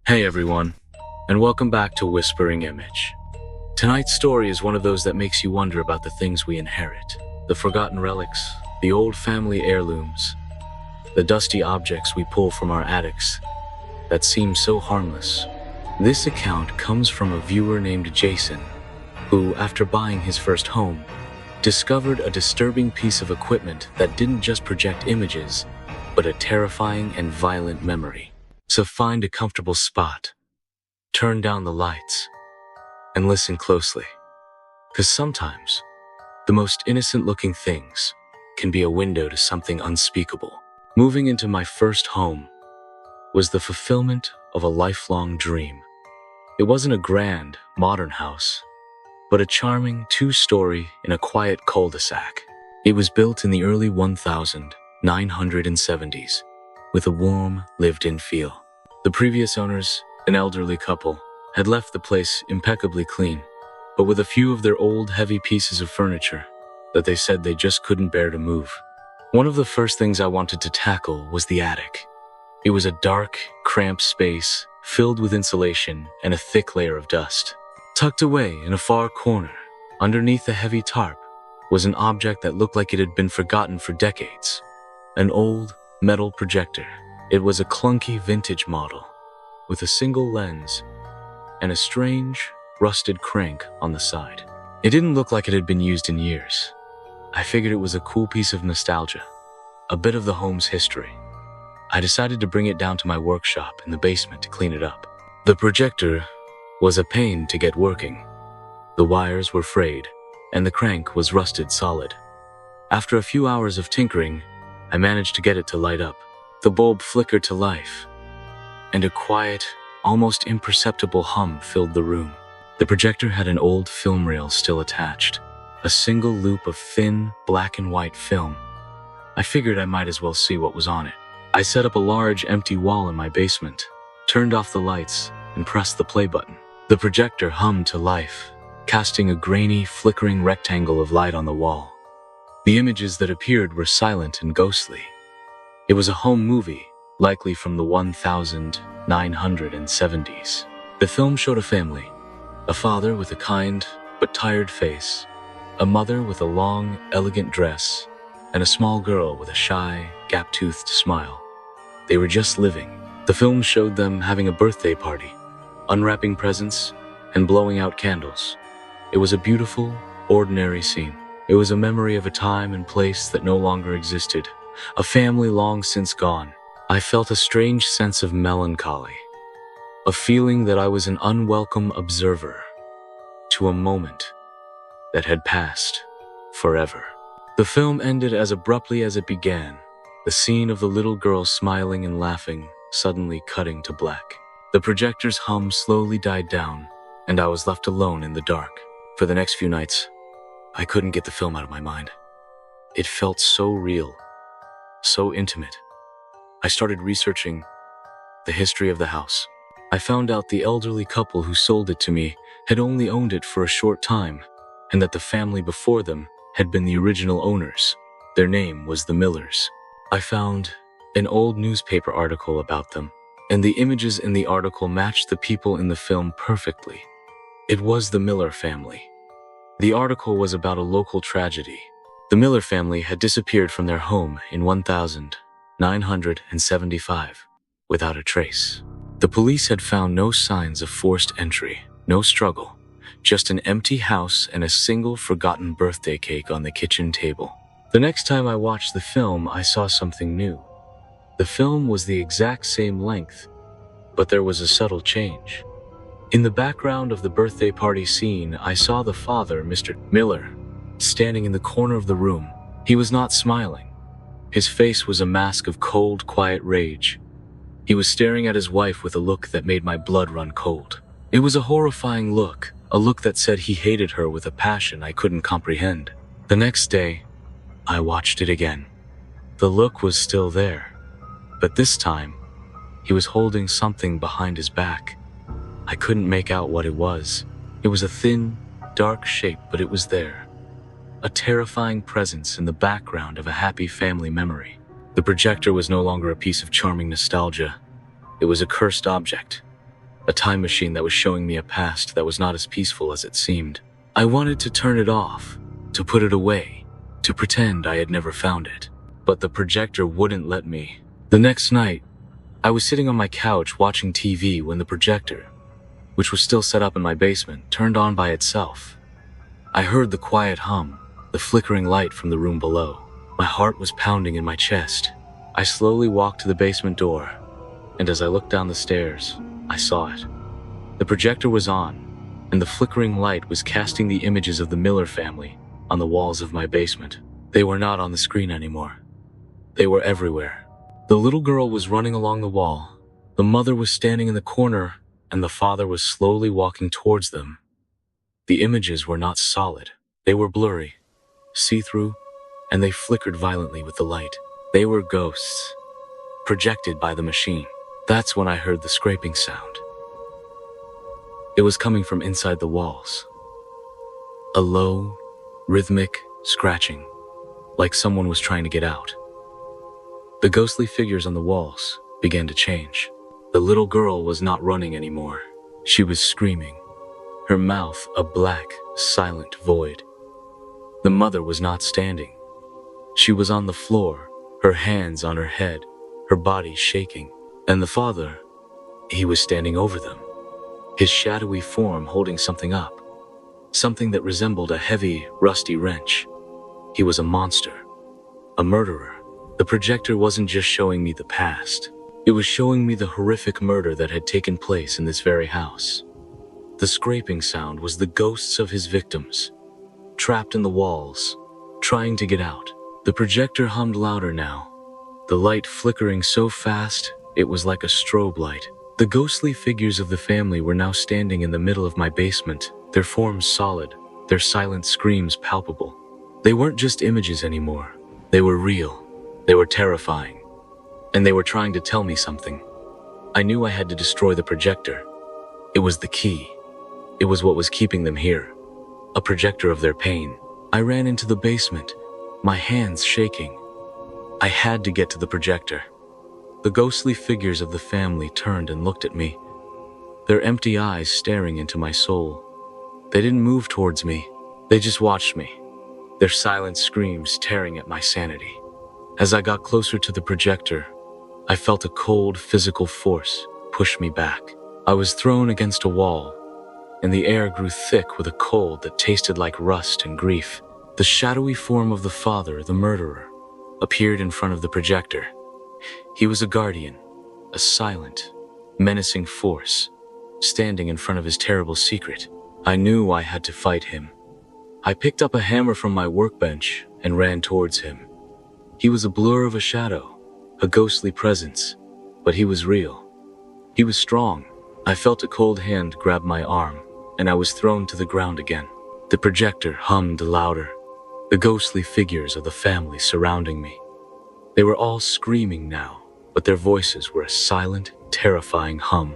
Hey everyone, and welcome back to Whispering Image. Tonight's story is one of those that makes you wonder about the things we inherit. The forgotten relics, the old family heirlooms, the dusty objects we pull from our attics that seem so harmless. This account comes from a viewer named Jason, who, after buying his first home, discovered a disturbing piece of equipment that didn't just project images, but a terrifying and violent memory. So find a comfortable spot, turn down the lights, and listen closely. Because sometimes, the most innocent-looking things can be a window to something unspeakable. Moving into my first home was the fulfillment of a lifelong dream. It wasn't a grand, modern house, but a charming two-story in a quiet cul-de-sac. It was built in the early 1970s, with a warm, lived-in feel. The previous owners, an elderly couple, had left the place impeccably clean, but with a few of their old, heavy pieces of furniture that they said they just couldn't bear to move. One of the first things I wanted to tackle was the attic. It was a dark, cramped space filled with insulation and a thick layer of dust. Tucked away in a far corner, underneath a heavy tarp, was an object that looked like it had been forgotten for decades. An old, metal projector. It was a clunky vintage model, with a single lens and a strange, rusted crank on the side. It didn't look like it had been used in years. I figured it was a cool piece of nostalgia, a bit of the home's history. I decided to bring it down to my workshop in the basement to clean it up. The projector was a pain to get working. The wires were frayed, and the crank was rusted solid. After a few hours of tinkering, I managed to get it to light up. The bulb flickered to life, and a quiet, almost imperceptible hum filled the room. The projector had an old film reel still attached, a single loop of thin, black and white film. I figured I might as well see what was on it. I set up a large, empty wall in my basement, turned off the lights, and pressed the play button. The projector hummed to life, casting a grainy, flickering rectangle of light on the wall. The images that appeared were silent and ghostly. It was a home movie, likely from the 1970s. The film showed a family, a father with a kind but tired face, a mother with a long, elegant dress, and a small girl with a shy, gap-toothed smile. They were just living. The film showed them having a birthday party, unwrapping presents, and blowing out candles. It was a beautiful, ordinary scene. It was a memory of a time and place that no longer existed, a family long since gone. I felt a strange sense of melancholy, a feeling that I was an unwelcome observer to a moment that had passed forever. The film ended as abruptly as it began, the scene of the little girl smiling and laughing suddenly cutting to black. The projector's hum slowly died down, and I was left alone in the dark. For the next few nights, I couldn't get the film out of my mind. It felt so real, so intimate. I started researching the history of the house. I found out the elderly couple who sold it to me had only owned it for a short time, and that the family before them had been the original owners. Their name was the Millers. I found an old newspaper article about them, and the images in the article matched the people in the film perfectly. It was the Miller family. The article was about a local tragedy. The Miller family had disappeared from their home in 1975 without a trace. The police had found no signs of forced entry, no struggle, just an empty house and a single forgotten birthday cake on the kitchen table. The next time I watched the film, I saw something new. The film was the exact same length, but there was a subtle change. In the background of the birthday party scene, I saw the father, Mr. Miller, standing in the corner of the room. He was not smiling. His face was a mask of cold, quiet rage. He was staring at his wife with a look that made my blood run cold. It was a horrifying look, a look that said he hated her with a passion I couldn't comprehend. The next day, I watched it again. The look was still there, but this time, he was holding something behind his back. I couldn't make out what it was. It was a thin, dark shape, but it was there. A terrifying presence in the background of a happy family memory. The projector was no longer a piece of charming nostalgia. It was a cursed object, a time machine that was showing me a past that was not as peaceful as it seemed. I wanted to turn it off, to put it away, to pretend I had never found it. But the projector wouldn't let me. The next night, I was sitting on my couch watching TV when the projector, which was still set up in my basement, turned on by itself. I heard the quiet hum, the flickering light from the room below. My heart was pounding in my chest. I slowly walked to the basement door, and as I looked down the stairs, I saw it. The projector was on, and the flickering light was casting the images of the Miller family on the walls of my basement. They were not on the screen anymore. They were everywhere. The little girl was running along the wall, the mother was standing in the corner, and the father was slowly walking towards them. The images were not solid. They were blurry, see-through, and they flickered violently with the light. They were ghosts, projected by the machine. That's when I heard the scraping sound. It was coming from inside the walls. A low, rhythmic scratching, like someone was trying to get out. The ghostly figures on the walls began to change. The little girl was not running anymore. She was screaming, her mouth a black, silent void. The mother was not standing. She was on the floor, her hands on her head, her body shaking. And the father, he was standing over them, his shadowy form holding something up, something that resembled a heavy, rusty wrench. He was a monster, a murderer. The projector wasn't just showing me the past. It was showing me the horrific murder that had taken place in this very house. The scraping sound was the ghosts of his victims, trapped in the walls, trying to get out. The projector hummed louder now, the light flickering so fast it was like a strobe light. The ghostly figures of the family were now standing in the middle of my basement, their forms solid, their silent screams palpable. They weren't just images anymore. They were real. They were terrifying. And they were trying to tell me something. I knew I had to destroy the projector. It was the key. It was what was keeping them here. A projector of their pain. I ran into the basement, my hands shaking. I had to get to the projector. The ghostly figures of the family turned and looked at me, their empty eyes staring into my soul. They didn't move towards me. They just watched me, their silent screams tearing at my sanity. As I got closer to the projector, I felt a cold physical force push me back. I was thrown against a wall, and the air grew thick with a cold that tasted like rust and grief. The shadowy form of the father, the murderer, appeared in front of the projector. He was a guardian, a silent, menacing force, standing in front of his terrible secret. I knew I had to fight him. I picked up a hammer from my workbench and ran towards him. He was a blur of a shadow, a ghostly presence, but he was real. He was strong. I felt a cold hand grab my arm, and I was thrown to the ground again. The projector hummed louder, the ghostly figures of the family surrounding me. They were all screaming now, but their voices were a silent, terrifying hum.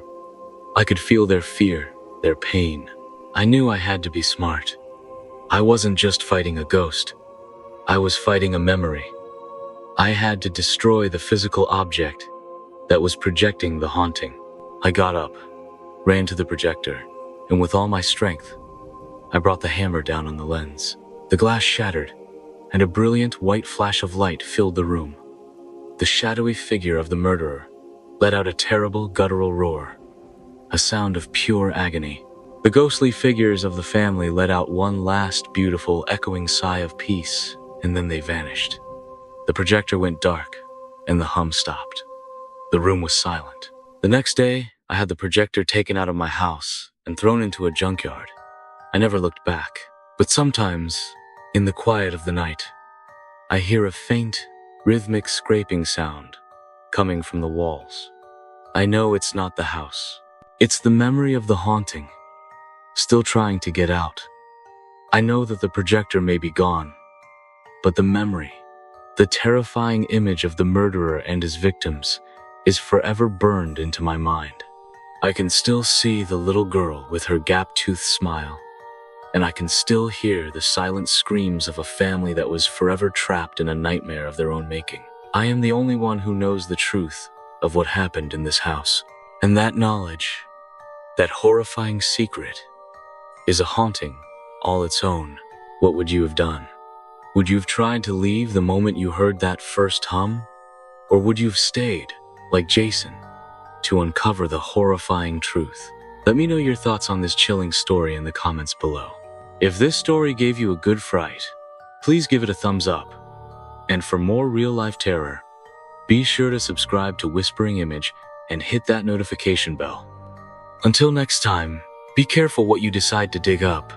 I could feel their fear, their pain. I knew I had to be smart. I wasn't just fighting a ghost. I was fighting a memory. I had to destroy the physical object that was projecting the haunting. I got up, ran to the projector, and with all my strength, I brought the hammer down on the lens. The glass shattered, and a brilliant white flash of light filled the room. The shadowy figure of the murderer let out a terrible guttural roar, a sound of pure agony. The ghostly figures of the family let out one last beautiful echoing sigh of peace, and then they vanished. The projector went dark, and the hum stopped. The room was silent. The next day, I had the projector taken out of my house and thrown into a junkyard. I never looked back, but sometimes, in the quiet of the night, I hear a faint, rhythmic scraping sound coming from the walls. I know it's not the house. It's the memory of the haunting, still trying to get out. I know that the projector may be gone, but the memory, the terrifying image of the murderer and his victims, is forever burned into my mind. I can still see the little girl with her gap-toothed smile, and I can still hear the silent screams of a family that was forever trapped in a nightmare of their own making. I am the only one who knows the truth of what happened in this house, and that knowledge That horrifying secret is a haunting all its own. What would you have done? Would you have tried to leave the moment you heard that first hum? Or would you have stayed, like Jason, to uncover the horrifying truth? Let me know your thoughts on this chilling story in the comments below. If this story gave you a good fright, please give it a thumbs up. And for more real-life terror, be sure to subscribe to Whispering Image and hit that notification bell. Until next time, be careful what you decide to dig up.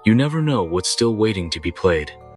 You never know what's still waiting to be played.